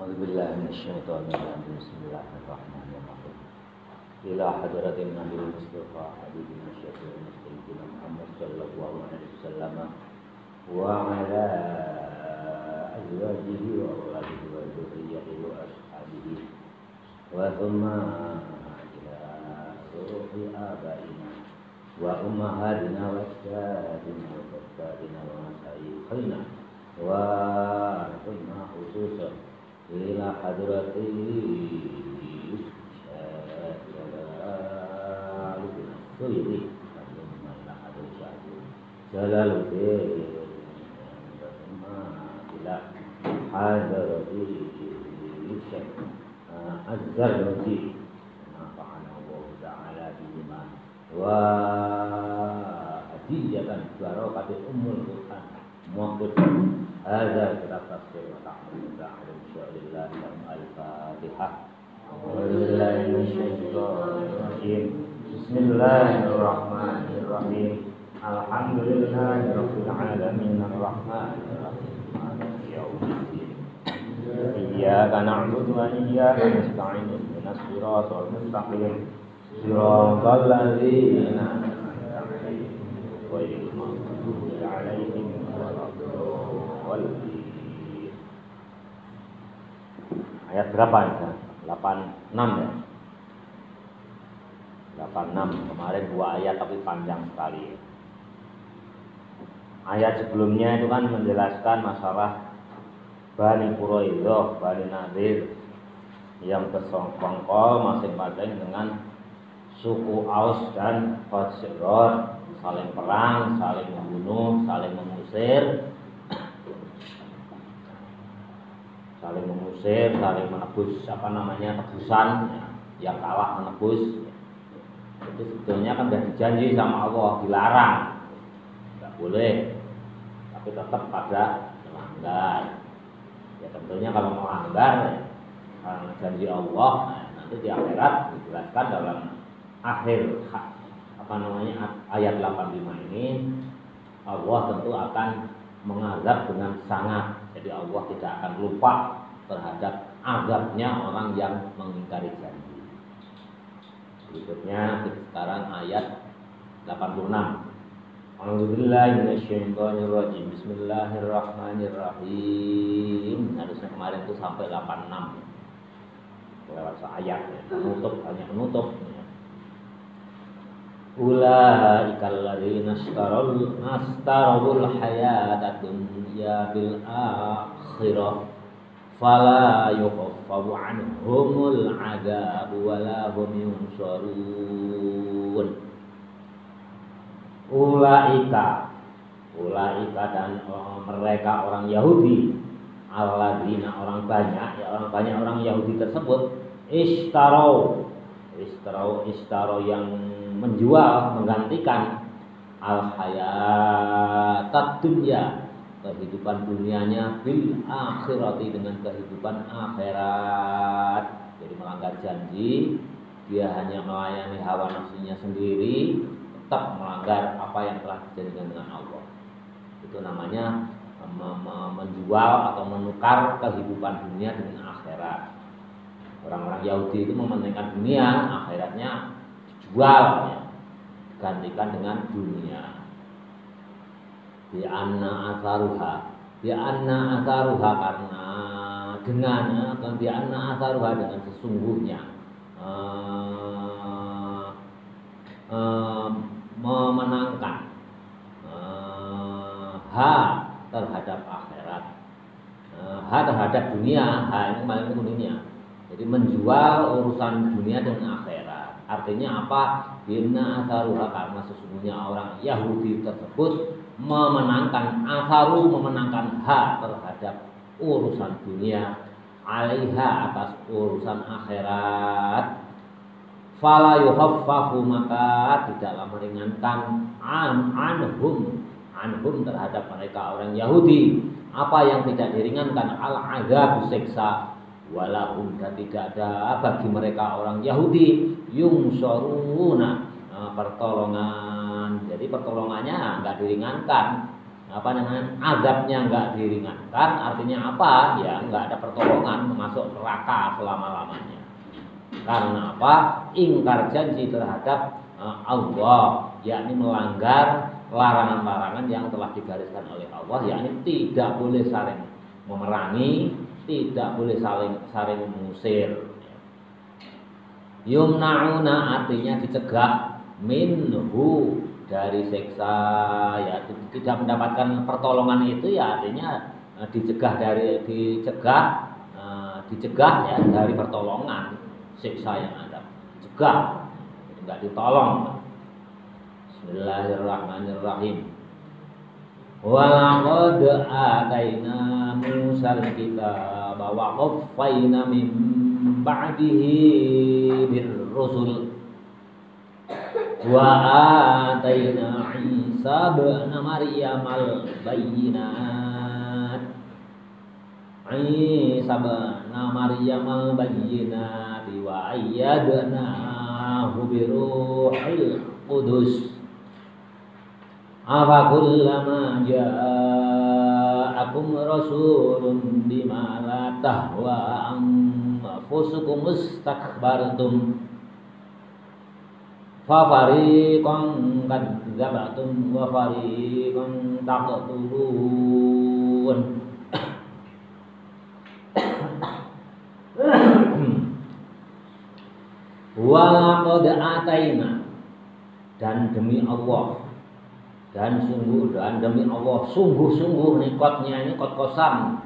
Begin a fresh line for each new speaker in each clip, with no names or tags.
A'udzubillahi minasyaitonirrajim. Bismillahirrahmanirrahim. Ila hadratin Nabi Mustafa Habibina Syafi'il Muslimin Muhammad sallallahu alaihi wasallam wa ala azwajihi wa auladihi wa dzurriyyatihi wa ashabihi wa thumma ila ruhi abaina wa ummahatina wa sayyidina wa sayyidina wa masyayikhina wa thumma khususan ila hadrati Sayyidi Jalaluddin ila hadrati Syekh Az-Zarnuji nafa'ana Allah ta'ala bima wa hadiyatan barakatil ummul Quran muhammad hadza kitab tafsir wa ta'awun ta'ala insyaallah al-Fatihah. Bismillahirrahmanirrahim. Alhamdulillahirabbil alamin arrahmanir rahim maliki yaumiddin. Iyyaka na'budu wa iyyaka nasta'in ihdinas siratal mustaqim siratal ladzina an'amta 'alaihim ghairil maghdubi 'alaihim waladdallin. Ayat berapa ini? 86 ya. 86 kemarin 2 ayat tapi panjang sekali. Ayat sebelumnya itu kan menjelaskan masalah Bani Quraidah, Bani Nadir yang bersongkol masing-masing dengan suku Aus dan Khazraj, saling perang, saling membunuh, saling mengusir, saling menebus tebusan ya, yang kalah menebus. Itu sebetulnya kan sudah dijanji sama Allah, dilarang, nggak boleh, tapi tetap pada melanggar. Ya tentunya kalau melanggar karena janji Allah, nanti di akhirat dijelaskan dalam akhir ayat 85 ini, Allah tentu akan mengazab dengan sangat. Jadi Allah tidak akan lupa terhadap azabnya orang yang mengingkari janji. Berikutnya sekarang ayat 86. A'udzubillahi minasyaitonirrajim. Bismillahirrahmanirrahim. Harusnya kemarin itu sampai 86. Lewat seayat ya. Hanya penutup ya. Ulaikal ladzina astarul hayatad dunya bil akhirah fala yukhaffafu anhumul 'adzab wala hum yunsarun. Ulaika dan mereka orang Yahudi, alladzina orang banyak orang Yahudi tersebut istarau yang menjual, menggantikan al-hayatad dunya, kehidupan dunianya bil akhirati, dengan kehidupan akhirat. Jadi melanggar janji, dia hanya melayani hawa nafsunya sendiri, tetap melanggar apa yang telah dijanjikan dengan Allah. Itu namanya menjual atau menukar kehidupan dunia dengan akhirat. Orang-orang Yahudi itu mementingkan dunia, akhiratnya dijual ya, gantikan dengan dunia. Bi anna asaruha karena dengan sesungguhnya memenangkan terhadap akhirat, terhadap dunia, ini paling dunia. Jadi menjual urusan dunia dengan akhirat. Artinya apa? Bina asaruha, karena sesungguhnya orang Yahudi tersebut memenangkan terhadap urusan dunia, alaiha, atas urusan akhirat. Fala yukhaffafu, maka tidaklah meringankan anhum terhadap mereka orang Yahudi apa yang tidak diringankan, al-azab, siksa, walahum, dan tidak ada bagi mereka orang Yahudi yungsaruna, pertolongan. Jadi pertolongannya enggak diringankan, apa namanya, azabnya nggak diringankan, artinya apa? Ya nggak ada pertolongan, masuk neraka selama-lamanya. Karena apa? Ingkar janji terhadap Allah, yakni melanggar larangan-larangan yang telah digariskan oleh Allah, yakni tidak boleh saling memerangi, tidak boleh saling mengusir. Yumnauna artinya dicegah, minhu dari siksa, ya tidak mendapatkan pertolongan itu ya artinya dicegah ya dari pertolongan siksa yang ada, cegah, tidak ditolong. Bismillahirrahmanirrahim. Walaqad ataina Musal kitaba wa qaffayna min ba'dihi birrusul wa ataina Isa ibn Maryam al-bayyinat wa ayyadnahu biruhil qudus afa kullama ja'akum rasulun bima la tahwa anfusukum istakbartum fa fariqan kadzabatum wa fariqan taqtulun. Walaqad ataina, dan demi Allah, dan demi Allah, sungguh-sungguh, nih kotnya ini kot kosan.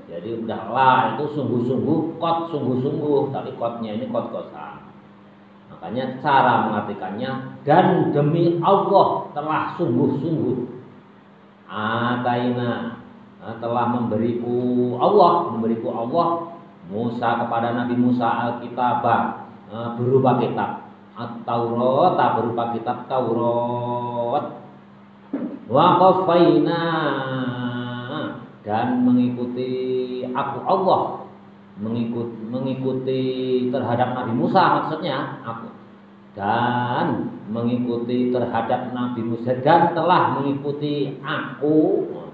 Jadi udahlah itu sungguh-sungguh, kot sungguh-sungguh, tapi kotnya ini kot kosan. Makanya cara mengartikannya, dan demi Allah telah sungguh-sungguh. Ataina, telah memberiku Allah Musa kepada Nabi Musa Alkitabah, berupa kitab At-Taurat, berupa kitab Taurat. Wa qaffayna, dan mengikuti aku Allah, mengikuti terhadap Nabi Musa, maksudnya aku, dan mengikuti terhadap Nabi Musa, dan telah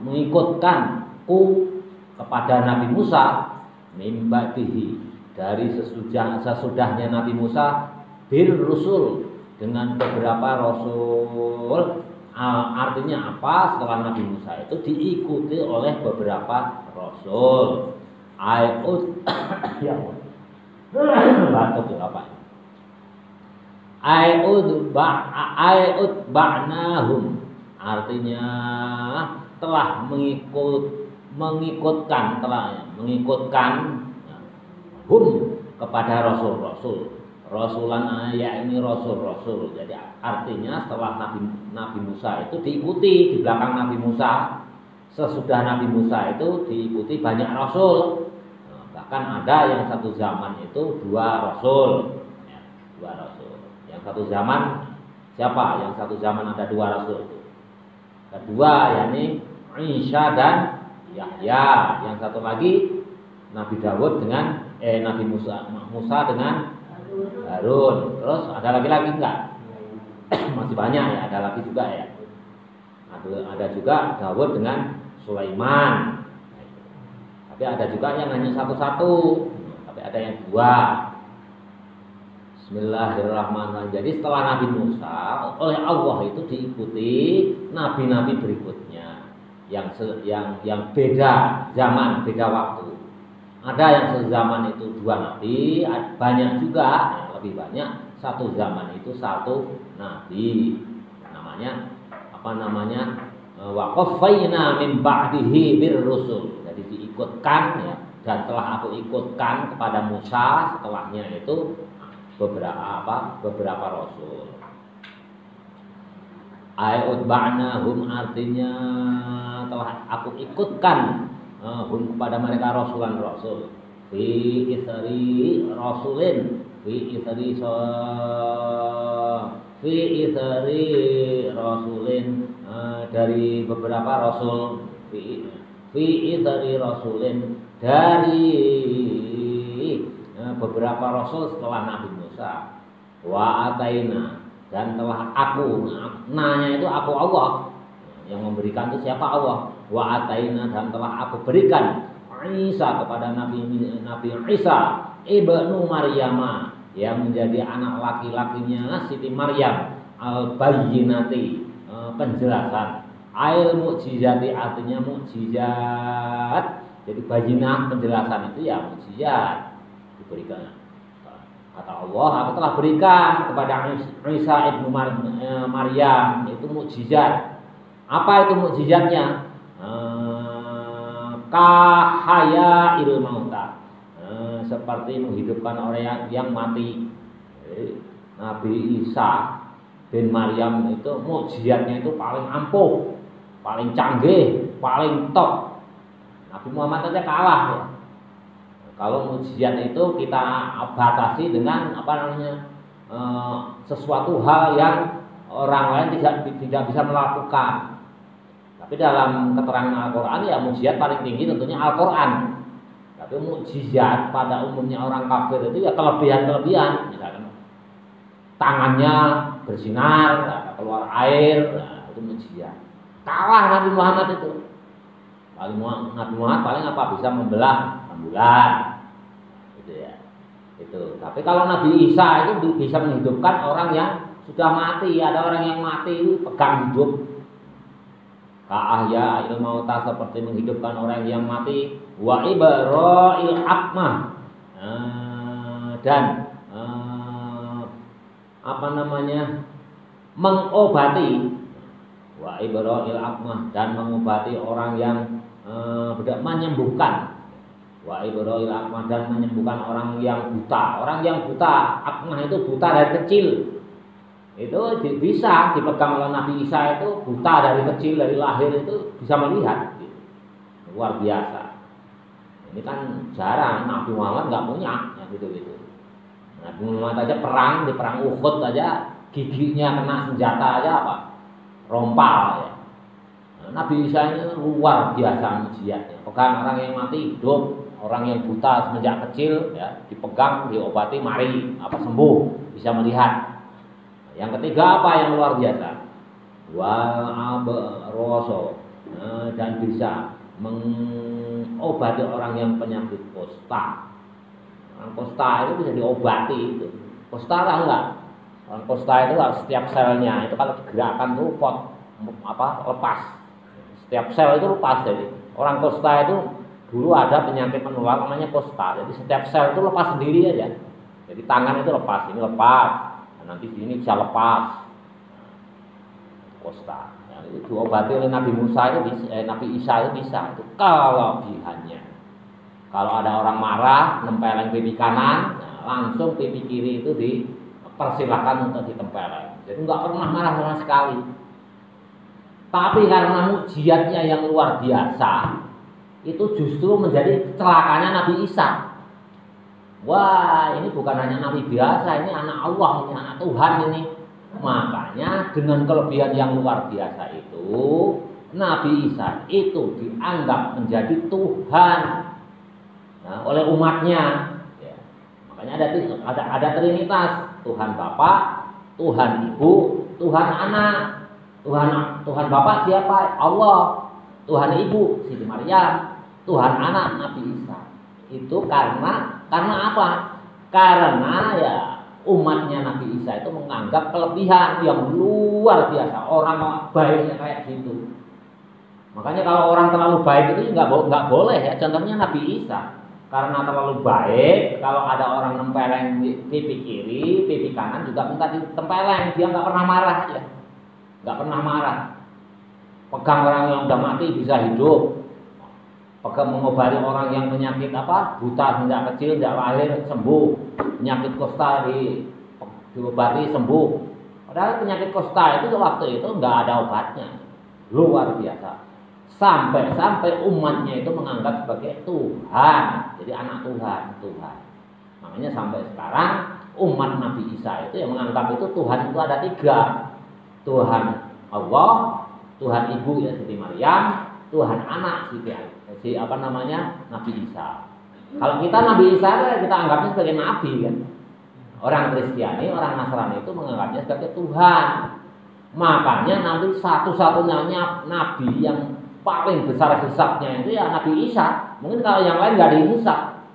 mengikutkanku kepada Nabi Musa min ba'dihi, dari sesudahnya Nabi Musa, bil rusul, dengan beberapa rasul. Artinya apa? Setelah Nabi Musa itu diikuti oleh beberapa rasul. Ya batuk apa? Ba'nahum, artinya telah mengikutkan hum kepada rasul-rasul. Rasulan ya ini rasul-rasul. Jadi artinya setelah Nabi Musa itu diikuti, di belakang Nabi Musa, sesudah Nabi Musa itu diikuti banyak rasul. Bahkan ada yang satu zaman itu dua rasul. Yang satu zaman siapa? Yang satu zaman ada dua rasul. Kedua yakni Isa dan Yahya. Yang satu lagi Nabi Dawud dengan Nabi Musa dengan Harun. Terus ada lagi enggak? Masih banyak ya, ada lagi juga ya. Ada juga Dawud dengan Sulaiman. Tapi ada juga yang hanya satu-satu. Tapi ada yang dua. Bismillahirrahmanirrahim. Jadi setelah Nabi Musa oleh Allah itu diikuti nabi-nabi berikutnya yang beda zaman, beda waktu. Ada yang sezaman itu dua nabi, banyak juga, lebih banyak satu zaman itu satu nabi. Namanya wa qaffayna min ba'dihi birrusul. Jadi diikutkan ya, dan telah aku ikutkan kepada Musa setelahnya itu beberapa rasul. Ba'nahum artinya telah aku ikutkan hum kepada mereka rasulan rasul fi isri rasulin dari beberapa rasul fi isri rasulin dari beberapa rasul setelah Nabi Musa. Wa ataina, dan telah aku, nanya itu aku Allah, Yang memberikan itu siapa? Allah. Wa ataina, dan telah aku berikan Isa kepada Nabi Isa ibnu Maryam yang menjadi anak laki-lakinya Siti Maryam al-bayyinati, penjelasan. Ail mukjizati, artinya mukjizat. Jadi bayyinah penjelasan itu ya mukjizat diberikan. Kata Allah, aku telah berikan kepada Isa ibnu Maryam itu mukjizat. Apa itu mukjizatnya? Kahaya il mauta, seperti menghidupkan orang yang mati. Nabi Isa bin Maryam itu mukjizatnya itu paling ampuh, paling canggih, paling top. Nabi Muhammad saja kalah ya. Kalau mukjizat itu kita batasi dengan sesuatu hal yang orang lain tidak bisa melakukan. Tapi dalam keterangan Al-Quran ya mukjizat paling tinggi tentunya Al-Quran. Tapi mukjizat pada umumnya orang kafir itu ya kelebihan-kelebihan. Misalkan tangannya bersinar, keluar air, nah, itu mukjizat. Kalah Nabi Muhammad itu. Nabi Muhammad paling apa, bisa membelah bulan. Gitu ya. Itu. Tapi kalau Nabi Isa itu bisa menghidupkan orang yang sudah mati. Ada orang yang mati itu pegang hidup. Ka'ahya il mauta, seperti menghidupkan orang yang mati. Wa ibra'il akmah, dan mengobati. Wa ibra'il akmah, dan mengobati orang yang menyembuhkan. Wa ibra'il akmah, dan menyembuhkan orang yang buta. Orang yang buta, akmah itu buta dari kecil. Itu bisa dipegang oleh Nabi Isa, itu buta dari kecil, dari lahir itu bisa melihat gitu. Luar biasa. Ini kan jarang, Nabi Muhammad nggak punya yang gitu-gitu. Nabi Muhammad aja di perang Uhud aja giginya kena senjata aja rompal ya. Nabi Isa ini luar biasa mujizatnya. Pegang orang yang mati hidup, orang yang buta semenjak kecil ya, dipegang, diobati, mari sembuh, bisa melihat. Yang ketiga apa yang luar biasa? Wal abroso, dan bisa mengobati orang yang penyakit kusta. Orang kusta itu bisa diobati itu. Kusta lah enggak? Orang kusta itu setiap selnya itu kalau digerakkan tuh lepas. Setiap sel itu lepas. Jadi orang kusta itu dulu ada penyakit menular namanya kusta. Jadi setiap sel itu lepas sendiri aja. Jadi tangan itu lepas, ini lepas. Nanti sini bisa lepas. Kusta. Nah, itu diobati oleh Nabi Isa itu bisa. Itu kelebihannya. Kalau ada orang marah, nempeleng pipi kanan, langsung pipi kiri itu dipersilakan untuk ditempeleng. Jadi nggak pernah marah sama sekali. Tapi karena mukjizatnya yang luar biasa, itu justru menjadi celakanya Nabi Isa. Wah, ini bukan hanya nabi biasa, ini anak Allah, ini anak Tuhan ini. Makanya dengan kelebihan yang luar biasa itu, Nabi Isa itu dianggap menjadi Tuhan oleh umatnya. Ya. Makanya ada Trinitas, Tuhan Bapa, Tuhan Ibu, Tuhan Anak. Tuhan Bapa siapa? Allah. Tuhan Ibu Siti Maryam, Tuhan Anak Nabi Isa. Itu karena apa? Karena ya umatnya Nabi Isa itu menganggap kelebihan yang luar biasa. Orang baiknya kayak gitu. Makanya kalau orang terlalu baik itu nggak boleh ya. Contohnya Nabi Isa. Karena terlalu baik, kalau ada orang nempeleng pipi kiri, pipi kanan juga minta ditempeleng. Dia nggak pernah marah ya. Nggak pernah marah. Pegang orang yang udah mati bisa hidup. Pegang mengobati orang yang penyakit buta sejak kecil, sejak lahir sembuh. Penyakit kusta diobati sembuh. Padahal penyakit kusta itu waktu itu nggak ada obatnya. Luar biasa. Sampai umatnya itu menganggap sebagai Tuhan. Jadi anak Tuhan. Makanya sampai sekarang umat Nabi Isa itu yang menganggap itu Tuhan itu ada 3. Tuhan Allah, Tuhan Ibu ya Siti Maryam, Tuhan Anak Nabi Isa. Kalau kita Nabi Isa kita anggapnya sebagai nabi kan. Orang Kristiani, orang Nasrani itu menganggapnya sebagai Tuhan. Makanya nanti satu-satunya nabi yang paling besar hisabnya itu ya Nabi Isa. Mungkin kalau yang lain nggak dihisab.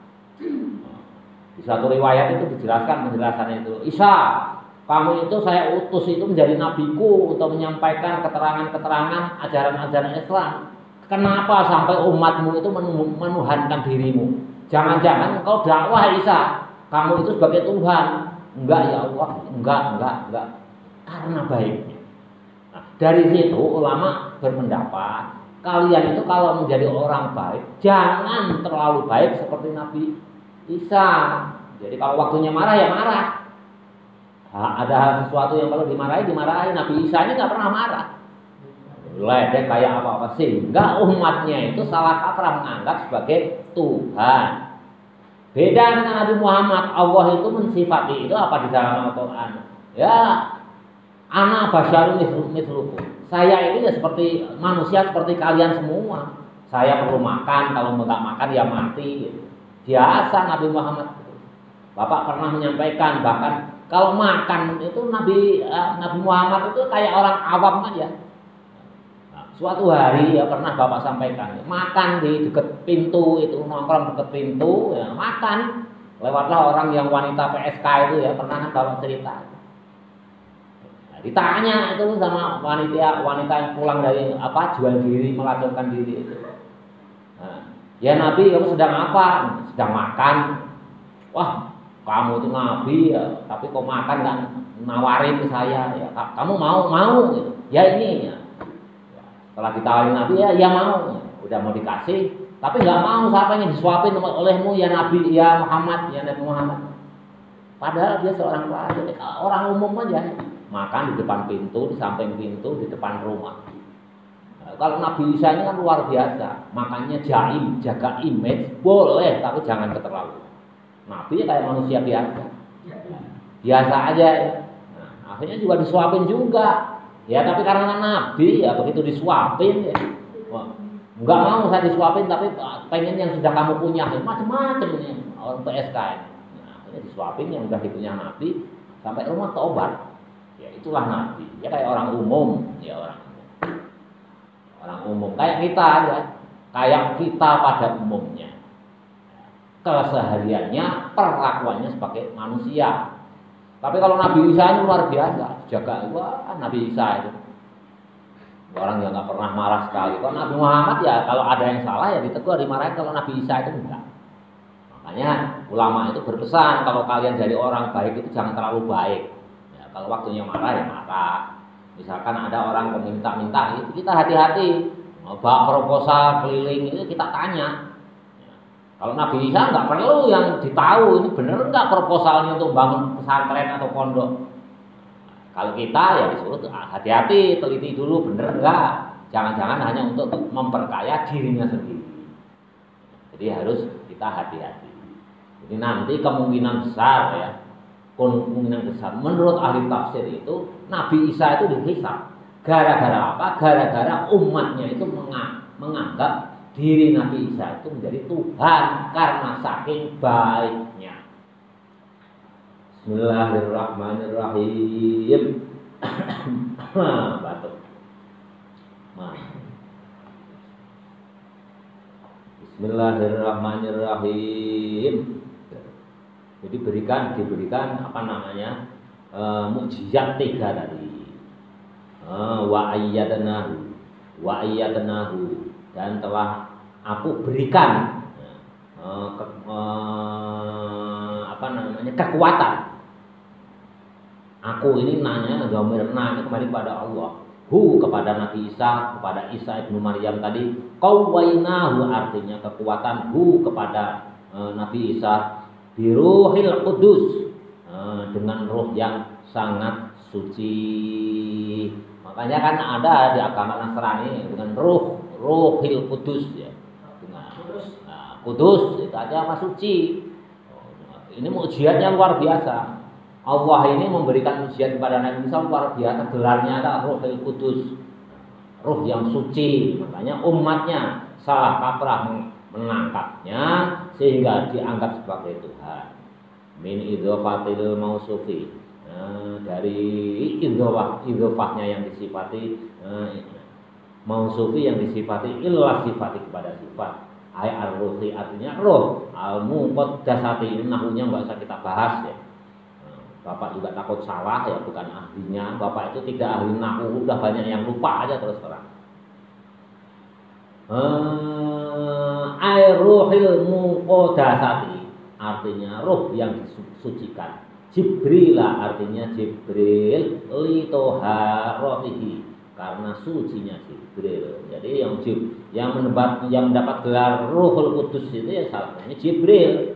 Di satu riwayat itu dijelaskan penjelasannya itu, Isa, kamu itu saya utus itu menjadi nabiku untuk menyampaikan keterangan-keterangan ajaran-ajaran Islam. Kenapa sampai umatmu itu menuhankan dirimu? Jangan-jangan engkau dakwah Isa, kamu itu sebagai Tuhan. Enggak ya Allah, enggak. Karena baiknya. Nah, dari situ ulama berpendapat, kalian itu kalau menjadi orang baik, jangan terlalu baik seperti Nabi Isa. Jadi kalau waktunya marah ya marah. Ada sesuatu yang perlu dimarahi. Nabi Isa ini nggak pernah marah. Ledek kayak apa-apa sehingga umatnya itu salah kaprah menganggap sebagai Tuhan. Beda dengan Nabi Muhammad. Allah itu mensifati itu apa di dalam Al-Quran? Ya, ana basyarun mithlukum. Saya ini ya seperti manusia seperti kalian semua. Saya perlu makan, kalau nggak makan ya mati. Gitu. Biasa Nabi Muhammad. Bapak pernah menyampaikan bahkan kalau makan itu Nabi Muhammad itu kayak orang awam aja. Nah, suatu hari ya pernah Bapak sampaikan, makan di dekat pintu itu, nongkrong dekat pintu, ya makan. Lewatlah orang yang wanita PSK itu ya, pernah kan Bapak cerita. Nah, ditanya itu sama wanita yang pulang dari jual diri, melacurkan diri itu. Nah, ya Nabi, kamu sedang apa? Sedang makan. Wah, kamu itu Nabi ya, tapi kok makan kan nawarin ke saya ya. Kamu mau gitu. Ya ini ya. Setelah ditawarin Nabi ya mau. Udah mau dikasih, tapi nggak mau, siapa yang disuapin olehmu ya Nabi, ya Muhammad, ya Nabi Muhammad. Padahal dia seorang raja, orang umum aja. Makan di depan pintu, di samping pintu, di depan rumah. Nah, kalau Nabi Isa ini kan luar biasa, makanya jaim, jaga image boleh, tapi jangan keterlaluan. Nabi ya kayak manusia biasa aja. Nah, akhirnya juga disuapin juga. Ya tapi karena Nabi ya begitu disuapin ya, nggak mau saya disuapin, tapi pengen yang sudah kamu punya, macam-macam ini orang PSK. Nah, akhirnya disuapin yang sudah dipunya Nabi sampai rumah tobat. Ya itulah Nabi. Ya kayak orang umum, ya orang umum kayak kita aja, kayak kita pada umumnya. Kesehariannya, perlakuannya sebagai manusia. Tapi kalau Nabi Isa itu luar biasa, jaga Nabi Isa itu orang yang nggak pernah marah sekali. Kalau Nabi Muhammad ya kalau ada yang salah ya ditegur, dimarahin. Kalau Nabi Isa itu enggak. Makanya ulama itu berpesan kalau kalian jadi orang baik itu jangan terlalu baik. Ya, kalau waktunya marah ya marah. Misalkan ada orang meminta-minta, itu kita hati-hati. Bawa proposal keliling itu kita tanya. Kalau Nabi Isa nggak perlu yang ditahu ini bener nggak proposalnya untuk bangun pesantren atau pondok. Kalau kita ya disuruh hati-hati, teliti dulu bener nggak. Jangan-jangan hanya untuk memperkaya dirinya sendiri. Jadi harus kita hati-hati. Jadi nanti kemungkinan besar ya, menurut ahli tafsir itu Nabi Isa itu dihisab. Gara-gara apa? Gara-gara umatnya itu menganggap diri Nabi Isa itu menjadi Tuhan karena saking baiknya. Bismillahirrahmanirrahim. Batuk. Bismillahirrahmanirrahim. Jadi diberikan mukjizat 3 tadi. Wa ayyadnahu dan telah aku berikan kekuatan. Aku ini nanya kembali pada Allah. Kepada Nabi Isa, kepada Isa ibnu Maryam tadi. Qawwainahu artinya kekuatan kepada Nabi Isa biruhil qudus, dengan ruh yang sangat suci. Makanya kan ada di agama Nasrani dengan ruhil kudus ya. Kudus itu aja sama suci. Ini mukjizatnya luar biasa. Allah ini memberikan mukjizat kepada Nabi Isa luar biasa, gelarnya adalah ruhil kudus, ruh yang suci. Makanya umatnya salah kaprah menangkapnya sehingga dianggap sebagai Tuhan. Min idhofatil mausufi. dari idhofahnya yang disifati, mausufi yang disifati illa sifati kepada sifat. Ar-ruhi artinya roh, al-muqaddasati, ini nahunya nggak usah kita bahas ya. Bapak juga takut salah ya, bukan ahlinya. Bapak itu tidak ahli nahu, udah banyak yang lupa aja terus terang. Ruhil muqaddasati artinya roh yang disucikan. Jibrila artinya Jibril litoharatihi karena sucinya Jibril. Jadi yang mendapat gelar Ruhul Kudus itu ya salah satunya Jibril.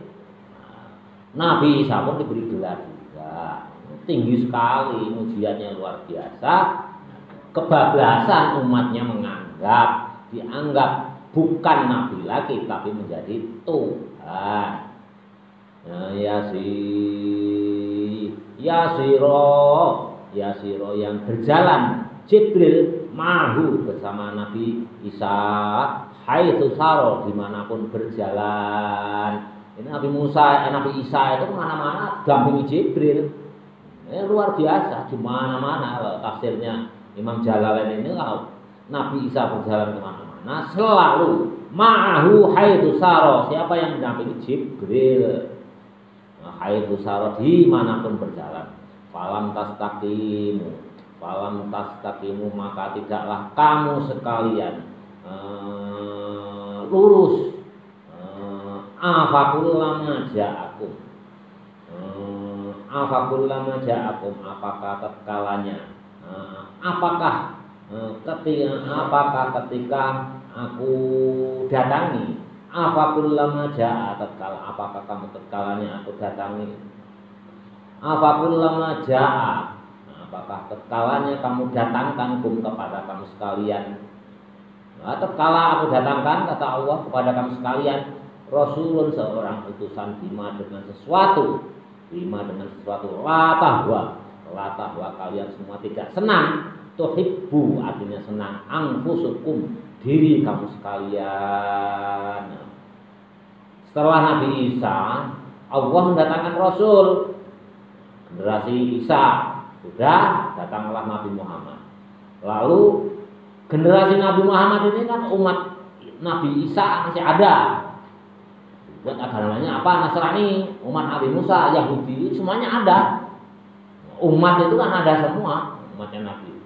Nabi Isa pun diberi gelar juga. Tinggi sekali, ujiannya luar biasa. Kebablasan umatnya dianggap bukan nabi lagi tapi menjadi Tuhan. Yasiro yang berjalan Jibril mahu bersama Nabi Isa haitsu saro dimanapun berjalan. Ini Nabi Isa itu kemana-mana dampingi Jibril. Luar biasa, di mana-mana. Tafsirnya Imam Jalalain ini kalau Nabi Isa berjalan kemana-mana selalu ma'ahu haitsu saro. Siapa yang mendampingi Jibril? Haitsu saro dimanapun berjalan. Falam tastaqimu maka tidaklah kamu sekalian lurus. Afakullama ja'akum apakah tetkalanya apakah ketika aku datangi afakullama ja'a apakah kamu tetkalanya aku datangi afakullama ja'a apakah tetkalanya kamu datangkan kepada kamu sekalian. Tatkala aku datangkan kata Allah kepada kamu sekalian Rasulun seorang utusan bima dengan sesuatu latahwa kalian semua tidak senang. Tuhibbu artinya senang, anfusukum diri kamu sekalian. Setelah Nabi Isa Allah mendatangkan Rasul generasi Isa, sudah datanglah Nabi Muhammad. Lalu generasi Nabi Muhammad ini kan umat Nabi Isa masih ada. Buat agamanya apa? Nasrani, umat Nabi Musa, Yahudi, semuanya ada. Umat itu kan ada semua, umatnya Nabi.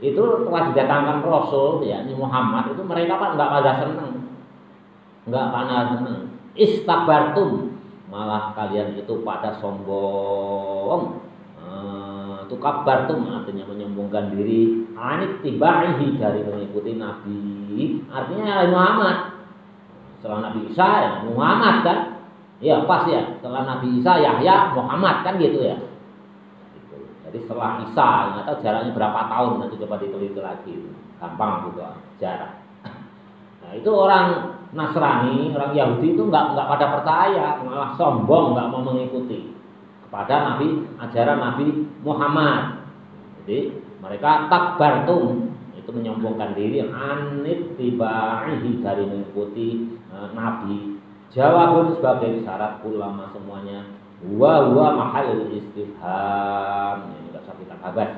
Itu telah didatangkan Rasul, yakni Muhammad, itu mereka kan nggak pada senang, Istakbartum, malah kalian itu pada sombong. Tukabbartum artinya menyombongkan diri, anit tibaihi dari mengikuti Nabi, artinya Muhammad. Setelah Nabi Isa ya Muhammad kan, ya pas ya. Setelah Nabi Isa Yahya Muhammad kan gitu ya. Jadi setelah Isa nggak tahu jaraknya berapa tahun, nanti coba diteliti lagi, gampang gitu jarak. Nah itu orang Nasrani, orang Yahudi itu nggak pada percaya, malah sombong, nggak mau mengikuti kepada ajaran Nabi Muhammad. Jadi mereka takbartum, itu menyombongkan diri, anit tibaihi dari mengikuti Nabi. Jawabun sebagai syarat ulama semuanya. Wa mahal istifham. Ini enggak usah kita kabas.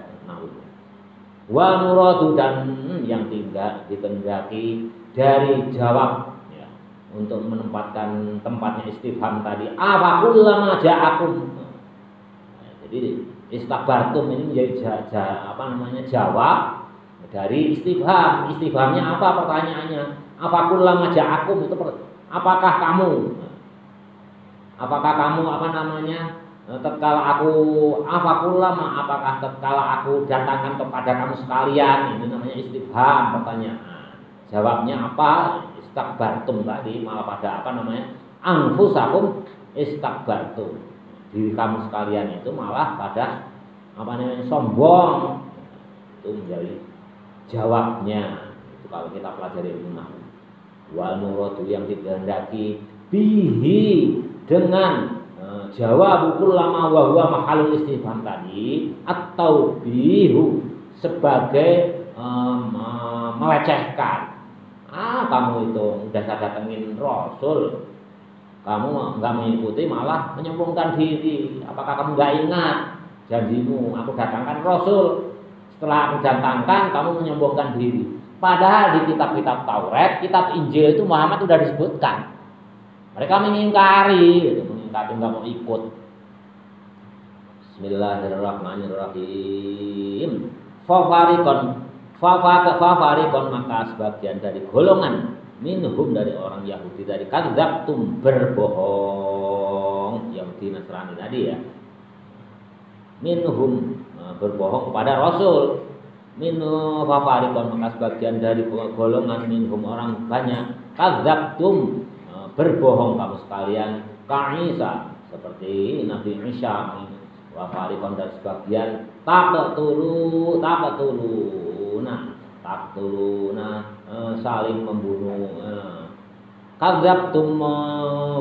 Wal muradu dan yang tidak dikehendaki dari jawab ya, untuk menempatkan tempatnya istifham tadi. Afakullama ja'akum. Jadi istakbartum ini menjadi jawab dari istifham. Istifhamnya apa pertanyaannya? Afakullama ja'akum itu apakah kamu tatkala aku afakullama apakah tatkala aku datangkan kepada kamu sekalian, ini namanya istifham pertanyaan. Jawabnya apa? Istakbartum tadi malah pada anfusakum istakbartum. Diri kamu sekalian itu malah pada sombong. Itu menjadi jawabnya. Itu kalau kita pelajari ilmu nahwu. Wal muradu yang dikehendaki bihi dengan jawab kullama wa huwa mahalul istifham tadi atau bihu sebagai melecehkan. Kamu itu udah saya datengin Rasul, kamu nggak mengikuti malah menyombongkan diri. Apakah kamu nggak ingat janjimu, aku datangkan Rasul. Setelah aku datangkan, kamu menyombongkan diri. Padahal di kitab-kitab Taurat, kitab Injil itu Muhammad sudah disebutkan. Mereka mengingkari, gitu, mengingkari nggak mau ikut. Bismillahirrahmanirrahim. Fafarikon maka sebagian dari golongan minhum dari orang Yahudi dari kadzabtum berbohong, Yahudi Nasrani tadi ya. Minhum berbohong kepada Rasul. Fafarikon maka sebagian dari golongan minhum orang banyak kadzabtum berbohong kamu sekalian Isa seperti Nabi Isa. Wafarikon dan sebagian taktuluna saling membunuh. Kadzabtum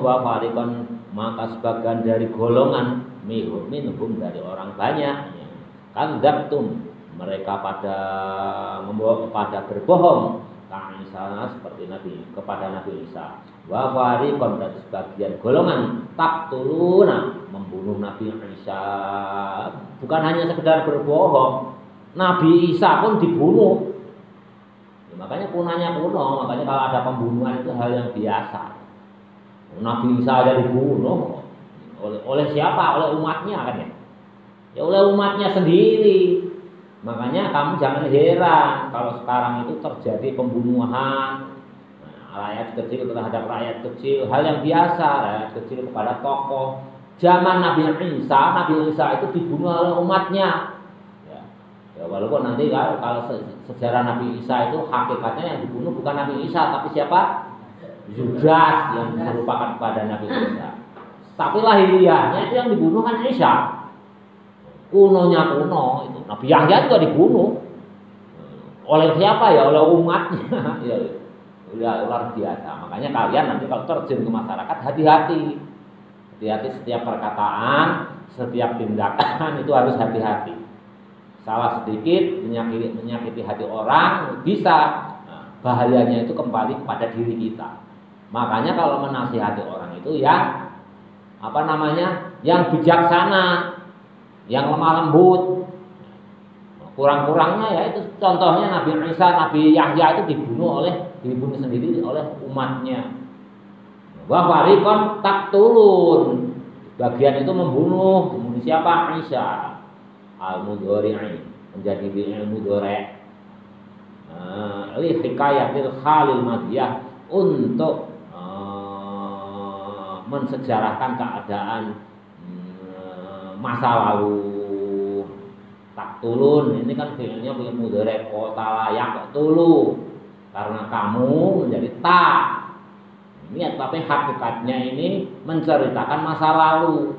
wafarikon maka sebagian dari golongan minhum dari orang banyak kadzabtum mereka pada berbohong Isa seperti kepada Nabi Isa. Wa fariqon dan sebagian golongan taqtuluna membunuh Nabi Isa. Bukan hanya sekedar berbohong, Nabi Isa pun dibunuh. Ya, makanya kunanya kuno, makanya kalau ada pembunuhan itu hal yang biasa. Nabi Isa aja dibunuh oleh siapa? Oleh umatnya kan ya? Ya oleh umatnya sendiri. Makanya kamu jangan heran kalau sekarang itu terjadi pembunuhan rakyat kecil terhadap rakyat kecil, hal yang biasa, rakyat kecil kepada tokoh. Zaman Nabi Isa itu dibunuh oleh umatnya. Ya walaupun nanti kalau sejarah Nabi Isa itu hakikatnya yang dibunuh bukan Nabi Isa tapi siapa? Yudas yang merupakan kepada Nabi Isa. Tapi lahiriahnya itu yang dibunuh kan Isa. Kunonya kuno itu Nabi Yahya juga dibunuh oleh siapa ya? Oleh umatnya. Ya luar biasa. Makanya kalian nanti kalau terjun ke masyarakat hati-hati setiap perkataan, setiap tindakan itu harus hati-hati. Salah sedikit menyakiti hati orang bisa bahayanya itu kembali kepada diri kita. Makanya kalau menasihati orang itu yang yang bijaksana, yang lemah lembut. Kurang-kurangnya ya itu contohnya Nabi Isa, Nabi Yahya itu dibunuh sendiri oleh umatnya. Wa fariqon taqtulun. Bagian itu membunuh siapa? Isa. Al-mudhari'i menjadi fi'il mudhari'. Li hikayatil halil madiyah untuk mensejarahkan keadaan masa lalu. Taktulun ini kan fi'ilnya fi'il mudhari' qatala yaqtulu karena kamu menjadi tak. Ini tapi hakikatnya ini menceritakan masa lalu,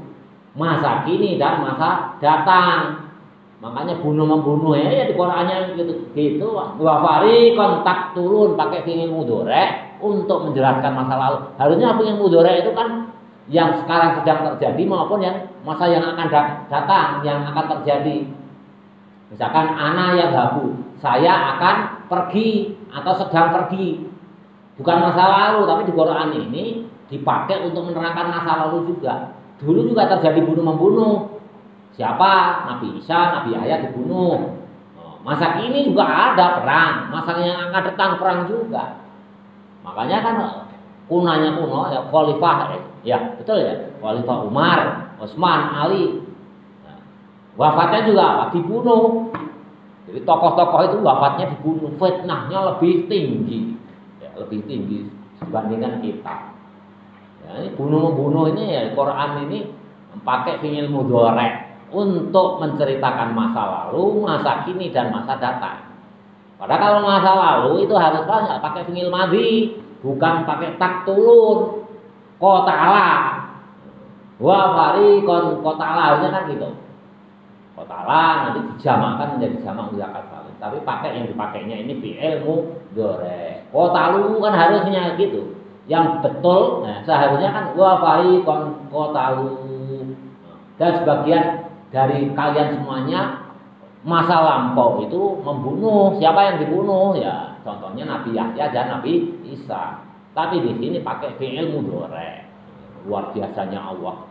masa kini dan masa datang. Makanya bunuh-membunuh ya di Qur'annya gitu. Wa fariqon taqtulun pakai fi'il mudhari' untuk menjelaskan masa lalu. Harusnya fi'il mudhari' itu kan yang sekarang sedang terjadi maupun yang masa yang akan datang, yang akan terjadi. Misalkan ana yadhabu, saya akan pergi atau sedang pergi. Bukan masa lalu, tapi di Quran ini dipakai untuk menerangkan masa lalu juga. Dulu juga terjadi bunuh-membunuh. Siapa? Nabi Isa, Nabi Yahya dibunuh. Masa kini juga ada perang, masa yang akan datang perang juga. Makanya kan kunanya kuno ya khalifah ya betul ya, khalifah Umar, Utsman, Ali. Wafatnya juga dibunuh. Jadi tokoh-tokoh itu wafatnya dibunuh. Fitnahnya lebih tinggi, ya, lebih tinggi dibandingkan kita. Ya, ini bunuh-membunuh ini ya Quran ini pakai fi'il mudhari' untuk menceritakan masa lalu, masa kini dan masa datang. Padahal kalau masa lalu itu harus pakai fi'il madhi, bukan pakai taktulun, qatala. Wa fariqon qatala harusnya kan gitu. Qatala nanti dijamakan menjadi jamak mudzakkar salim. Tapi pakai yang dipakainya ini fi'il mudhari'. Qatalu kan harusnya gitu. Yang betul seharusnya kan wa fariqon qatalu. Dan sebagian dari kalian semuanya masa lampau itu membunuh. Siapa yang dibunuh? Ya contohnya Nabi Yahya dan Nabi Isa. Tapi di sini pakai fi'il mudhari'. Luar biasanya Allah.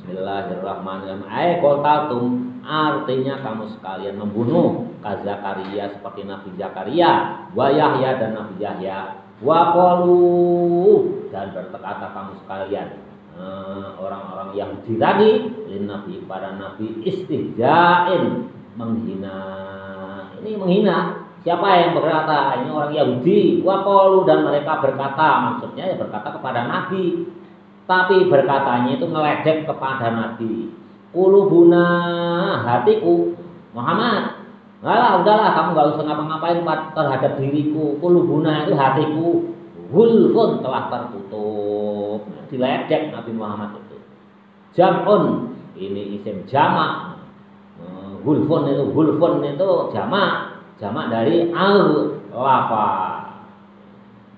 Bismillahirrahmanirrahim. Qataltum artinya kamu sekalian membunuh Zakaria seperti Nabi Zakaria, wa Yahya dan Nabi Yahya, wa qalu dan berkata kamu sekalian orang-orang Yahudi tadi lin Nabi kepada Nabi istihja'in menghina. Ini menghina. Siapa yang berkata? Ini orang Yahudi. Wa qalu dan mereka berkata, maksudnya ya berkata kepada Nabi. Tapi berkatanya itu ngeledek kepada Nabi. Qulubuna hatiku Muhammad. Udahlah kamu nggak usah ngapa-ngapain terhadap diriku. Qulubuna itu hatiku gulfun telah tertutup. Diledek Nabi Muhammad itu. Jam'un ini isim jamak. Gulfun itu jamak dari al-lafa.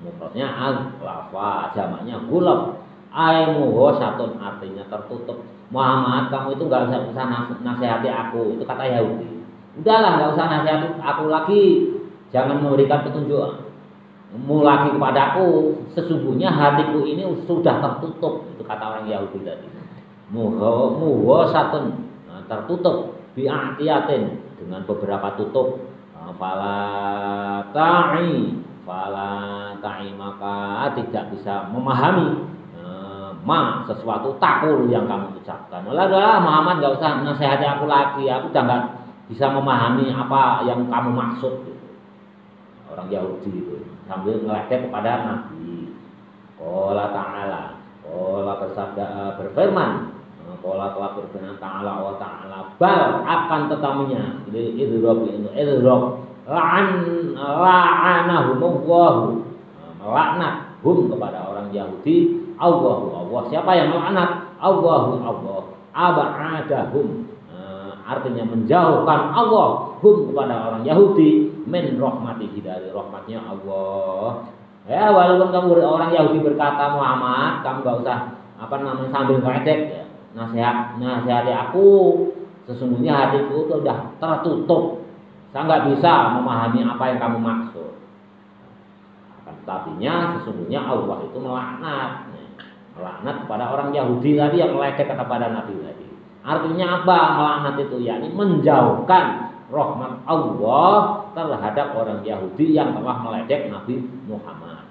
Mufradnya al-lafa, jamaknya gulaf. Aimuho satun artinya tertutup. Muhammad kamu itu nggak usah nasihati aku. Itu kata Yahudi. Udahlah nggak usah nasihati aku lagi. Jangan memberikan petunjukmu lagi kepadaku. Sesungguhnya hatiku ini sudah tertutup. Itu kata orang Yahudi tadi. Muho satun tertutup bi'atiyatin dengan beberapa tutup. Fala ta'i maka tidak bisa memahami sesuatu takul yang kamu ucapkan. Udahlah Muhammad nggak usah nasihati aku lagi. Aku udah nggak bisa memahami apa yang kamu maksud. Orang Yahudi itu sambil ngeledek kepada Nabi. Qala ta'ala, qala bersabda berfirman. Qala telah berfirman ta'ala wa ta'ala bal akan tetaminya idrob la'anahumullahu melaknat hum kepada orang Yahudi. Allah siapa yang melaknat? Allah abadahum artinya menjauhkan Allah hum kepada orang Yahudi min rahmatihi dari rahmatnya Allah. Ya walaupun kamu orang Yahudi berkata Muhammad kamu gak usah sambil ngeledek ya, nasihati aku, sesungguhnya hatiku itu sudah tertutup, saya nggak bisa memahami apa yang kamu maksud. Tapinya sesungguhnya Allah itu melaknat kepada orang Yahudi tadi yang meledek kepada Nabi tadi. Artinya apa melaknat itu? Yakni menjauhkan rahmat Allah terhadap orang Yahudi yang telah meledek Nabi Muhammad.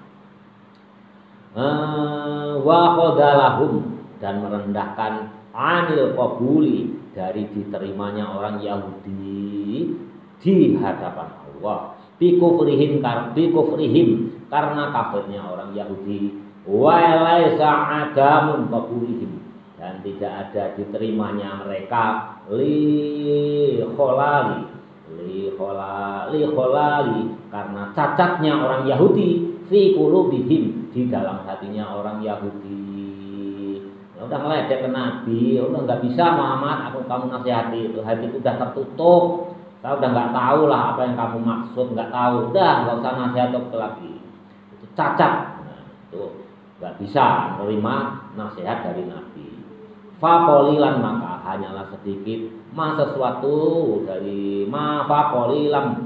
Wa khadalahum dan merendahkan anil qabuli dari diterimanya orang Yahudi di hadapan Allah. Bi kufrihim karena kafirnya orang Yahudi. Wa laisa adamun qabulihim dan tidak ada diterimanya mereka li kholali karena cacatnya orang Yahudi fi qulubihim di dalam hatinya orang Yahudi. Udah ngeledek ke Nabi, udah nggak bisa Muhammad kamu nasihati, itu hatiku udah tertutup, saya udah nggak tahu lah apa yang kamu maksud, nggak tahu, udah nggak usah nasihat lagi, itu cacat. Itu nggak bisa menerima nasihat dari Nabi. Faqolilan maka hanyalah sedikit sesuatu dari faqolilan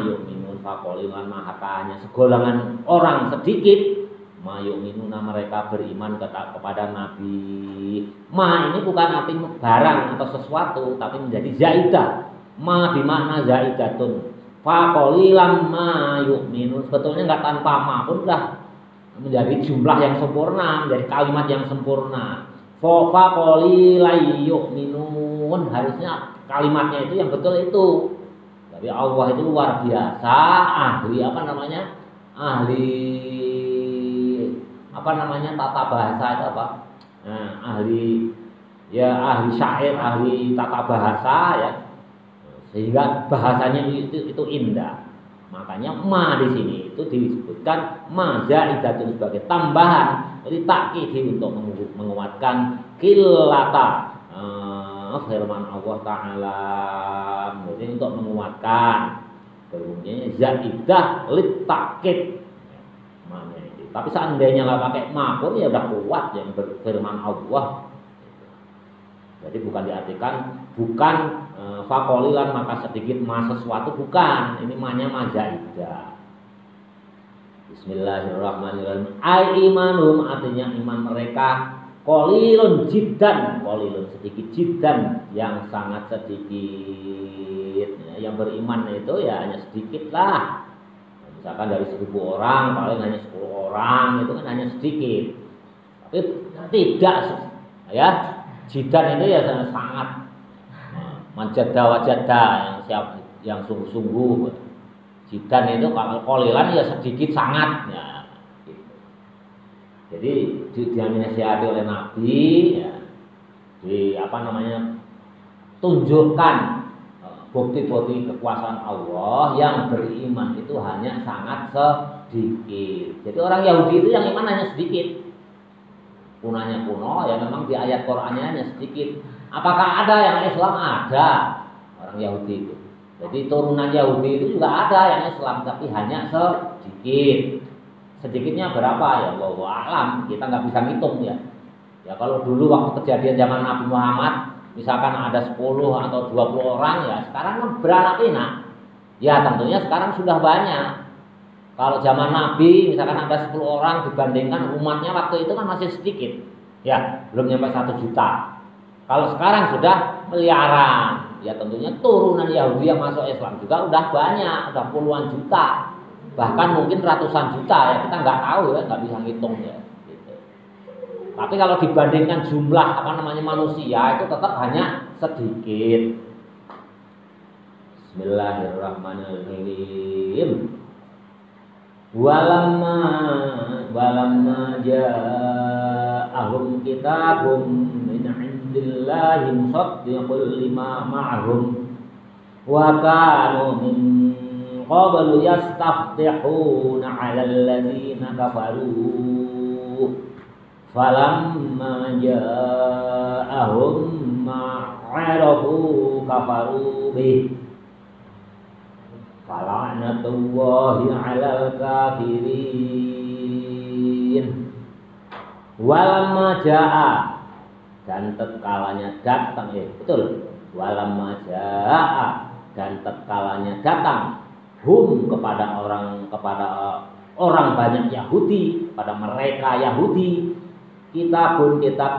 yu'minun faqolilan maka hanya segolongan orang sedikit yu'minuna mereka beriman kepada Nabi. Ini bukan arti barang atau sesuatu tapi menjadi zaidah. Bimakna zaidatun. Faqolilan yu'minun sebetulnya nggak tanpa pun udah menjadi jumlah yang sempurna, menjadi kalimat yang sempurna. Faqolilan yu'minun harusnya kalimatnya itu yang betul itu. Tapi Allah itu luar biasa, ahli tata bahasa itu apa? Ahli syair, ahli tata bahasa ya. Sehingga bahasanya itu indah. Makanya di sini itu disebutkan zaidatun sebagai tambahan, jadi takkid untuk menguatkan kilata firman Allah Ta'ala, jadi untuk menguatkan berbunyinya zaidah lit takkid. Tapi seandainya nggak pakai pun ya udah kuat yang firman Allah. Jadi bukan diartikan faqolilan maka sedikit sesuatu, bukan. Ini zaidah. Bismillahirrahmanirrahim. Ai imanum artinya iman mereka Qalilun jiddan, qalilun sedikit, jiddan yang sangat sedikit. Ya, yang beriman itu ya hanya sedikit lah. Misalkan dari 1.000 orang paling hanya 10 orang, itu kan hanya sedikit. Tapi tidak ya, jiddan itu ya sangat manjada wajada yang siap, yang sungguh-sungguh. Jiddan itu kalau qalilan ya sedikit sangat ya. Jadi dinasihati oleh Nabi ya, tunjukkan bukti-bukti kekuasaan Allah, yang beriman itu hanya sangat sedikit. Jadi orang Yahudi itu yang iman hanya sedikit. Kunanya kuno ya, memang di ayat Qur'annya hanya sedikit. Apakah ada yang Islam? Ada orang Yahudi itu. Jadi turunan Yahudi itu juga ada yang Islam, tapi hanya sedikit. Sedikitnya berapa ya? Wallahu a'lam, kita nggak bisa ngitung ya. Ya kalau dulu waktu kejadian zaman Nabi Muhammad, misalkan ada 10 atau 20 orang ya, sekarang kan beranak-pinak. Ya tentunya sekarang sudah banyak. Kalau zaman Nabi misalkan ada 10 orang dibandingkan umatnya waktu itu kan masih sedikit. Ya, belum sampai 1 juta. Kalau sekarang sudah miliaran. Ya tentunya turunan Yahudi yang masuk Islam juga udah banyak, udah puluhan juta. Bahkan mungkin ratusan juta ya, kita nggak tahu ya, nggak bisa ngitung ya. Gitu. Tapi kalau dibandingkan jumlah manusia itu tetap hanya sedikit. Bismillahirrahmanirrahim. Walamma ja'ahum kitabum min 'indillahi musaddiqul lima ma'ahum wa kanu min qablu yastaftihuna 'alal ladzina kafaru falamma ja'ahum ma'arafu kafaru bih fala'natullahi 'alal kafirin. Walamma ja'a, dan tatkalanya datang betul, walamma ja'a, dan tatkalanya datang kepada orang banyak Yahudi, pada mereka Yahudi, kitab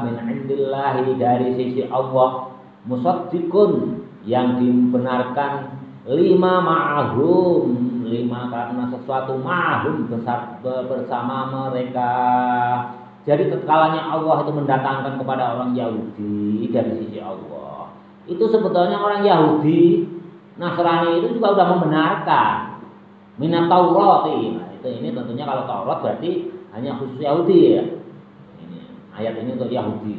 min indillahi, dari sisi Allah, musaddiqun, yang dibenarkan, lima ma'ahum, lima karena sesuatu, ma'ahum bersama mereka. Jadi tatkalanya Allah itu mendatangkan kepada orang Yahudi dari sisi Allah, itu sebetulnya orang Yahudi Nasrani itu juga sudah membenarkan minat Taurat. Nah, ini tentunya kalau Taurat berarti hanya khusus Yahudi ya. Ini ayat ini untuk Yahudi.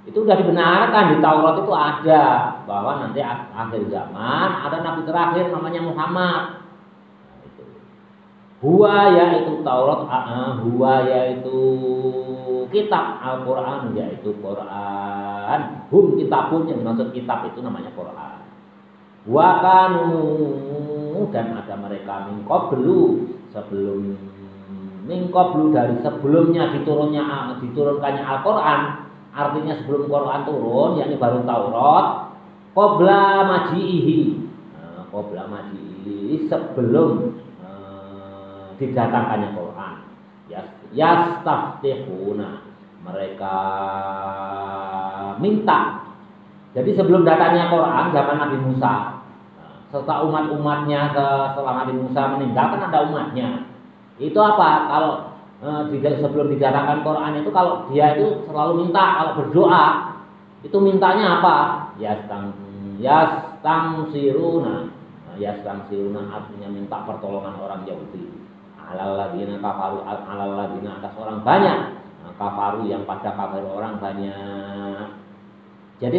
Itu sudah dibenarkan, di Taurat itu ada bahwa nanti akhir zaman ada nabi terakhir namanya Muhammad. Nah, itu. Huwa yaitu Taurat, huwa yaitu kitab Al-Qur'an, yaitu Quran. Hum kitabun, yang dimaksud kitab itu namanya Quran. Wa kanu, dan ada mereka min qablu, sebelum min qablu, dari sebelumnya diturunkannya Al-Qur'an, artinya sebelum Quran turun, yakni baru Taurat, qabla maji'ihi, qabla maji'ihi, sebelum didatangkannya Quran, yastaftihuna, mereka minta. Jadi sebelum datangnya Quran zaman Nabi Musa, serta umat-umatnya setelah Nabi Musa meninggal kan ada umatnya. Itu apa? Kalau sebelum didatangkan Quran itu, kalau dia itu selalu minta, kalau berdoa itu mintanya apa? Yastangsiruna, artinya minta pertolongan orang Yahudi. Alal ladina kafaru, alal ladina, atas orang banyak. Kafaru, yang pada kafir orang banyak. Jadi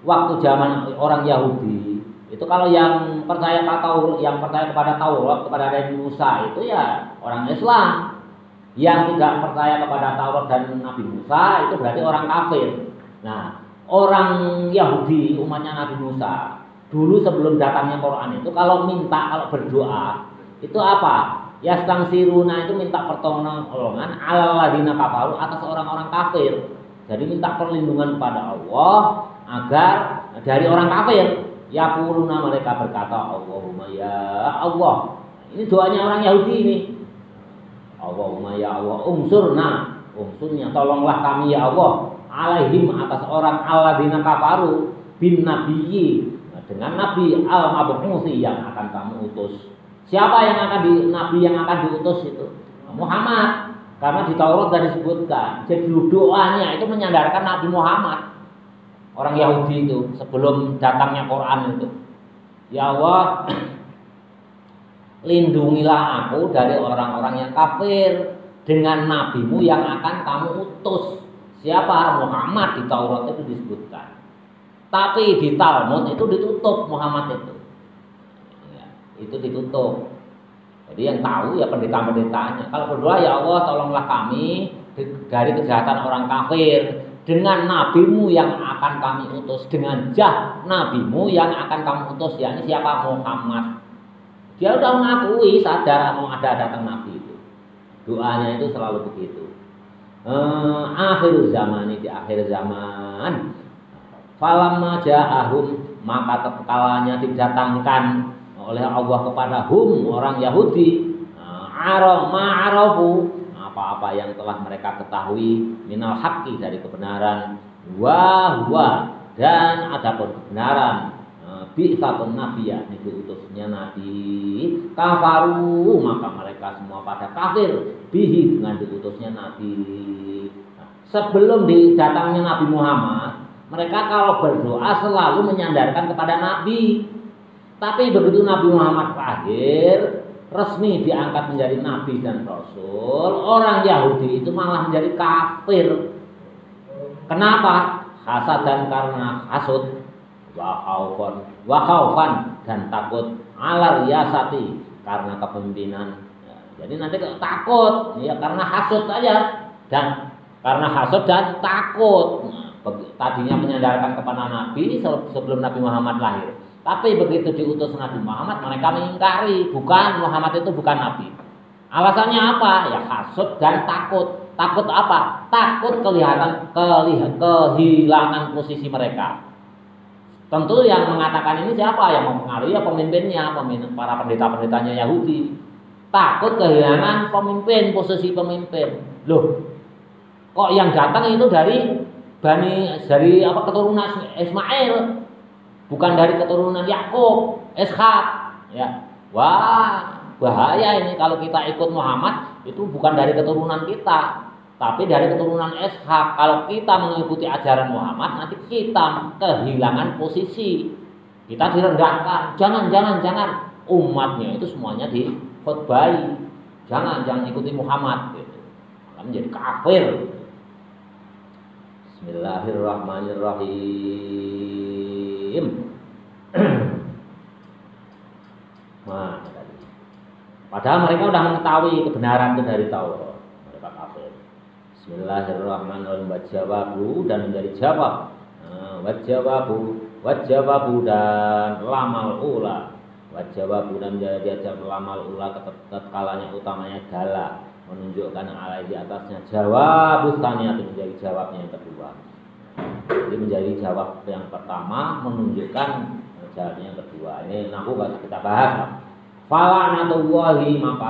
waktu zaman orang Yahudi itu, kalau yang percaya kepada Taurat, kepada Nabi Musa itu ya orang Islam. Yang tidak percaya kepada Taurat dan Nabi Musa itu berarti orang kafir. Nah, orang Yahudi umatnya Nabi Musa dulu sebelum datangnya Quran itu, kalau minta, kalau berdoa itu apa? Yastangsiruna, itu minta pertolongan alal ladina kafaru, atas orang-orang kafir. Jadi minta perlindungan pada Allah agar dari orang kafir. Yaquluna, mereka berkata, Allahumma ya Allah. Ini doanya orang Yahudi ini. Allahumma ya Allah, umsurna, Ungsunnya tolonglah kami ya Allah alaihim atas orang alladzina kafaru bin nabiyyi, dengan nabi al-mab'utsi yang akan kamu utus. Siapa yang akan nabi yang akan diutus itu? Muhammad. Karena di Taurat sudah disebutkan. Jadi doanya itu menyandarkan Nabi Muhammad. Orang Yahudi itu sebelum datangnya Quran itu. Ya Allah, lindungilah aku dari orang-orang yang kafir dengan nabimu yang akan kamu utus. Siapa? Muhammad. Di Taurat itu disebutkan. Tapi di Talmud itu ditutup Muhammad itu. Ya, itu ditutup. Jadi yang tahu ya pendeta-pendetanya. Kalau berdoa ya Allah tolonglah kami dari kejahatan orang kafir dengan nabimu yang akan kami utus, dengan nabimu yang akan kamu utus, yakni siapa? Muhammad. Dia udah mengakui sadar mau ada datang nabi itu. Doanya itu selalu begitu. Akhir zaman, di akhir zaman, falamma ja'ahum, maka tatkala didatangkan oleh Allah kepada orang Yahudi, ma'arafu, apa-apa yang telah mereka ketahui, minal haqqi, dari kebenaran, wa dan adapun kebenaran, bi'tsatun nabiyya, diutusnya nabi, kafaru, maka mereka semua pada kafir bihi, dengan diutusnya nabi. Sebelum didatangnya Nabi Muhammad, mereka kalau berdoa selalu menyandarkan kepada nabi. Tapi begitu Nabi Muhammad lahir, resmi diangkat menjadi nabi dan rasul, orang Yahudi itu malah menjadi kafir. Kenapa? Hasad, dan karena hasud, wa khaufan, dan takut, ala riyasati, karena kepemimpinan. Ya, jadi nanti takut ya karena hasud aja, dan karena hasud dan takut. Nah, tadinya menyandarkan kepada nabi sebelum Nabi Muhammad lahir. Tapi begitu diutus Nabi Muhammad, mereka mengingkari, bukan, Muhammad itu bukan nabi. Alasannya apa? Ya hasud dan takut. Takut apa? Takut kehilangan posisi mereka. Tentu yang mengatakan ini siapa? Yang mempengaruhi ya pemimpinnya, para pendeta-pendetanya Yahudi. Takut kehilangan pemimpin, posisi pemimpin. Loh, kok yang datang itu dari keturunan Ismail, bukan dari keturunan Yakub, Ishak, ya. Wah, bahaya ini kalau kita ikut Muhammad, itu bukan dari keturunan kita, tapi dari keturunan Ishak. Kalau kita mengikuti ajaran Muhammad, nanti kita kehilangan posisi, kita direndahkan. Jangan. Umatnya itu semuanya dikhotbahi. Jangan ikuti Muhammad, gitu. Malah menjadi kafir. Bismillahirrahmanirrahim. Nah, padahal mereka sudah mengetahui kebenaran itu dari Taurat. Mereka kafir. Bismillahirrahmanirrahim. Wajawabu, dan menjadi jawab. Wajawabu dan lamal ula. Wajawabu dan menjadi jawab lamal ula, ketkalanya utamanya dala, menunjukkan alai di atasnya. Jawab tsaniyah, menjadi jawabnya yang kedua. Jadi menjadi jawab yang pertama, menunjukkan jawabnya yang kedua. Ini nanti kita bahas. Fala'natullahi, maka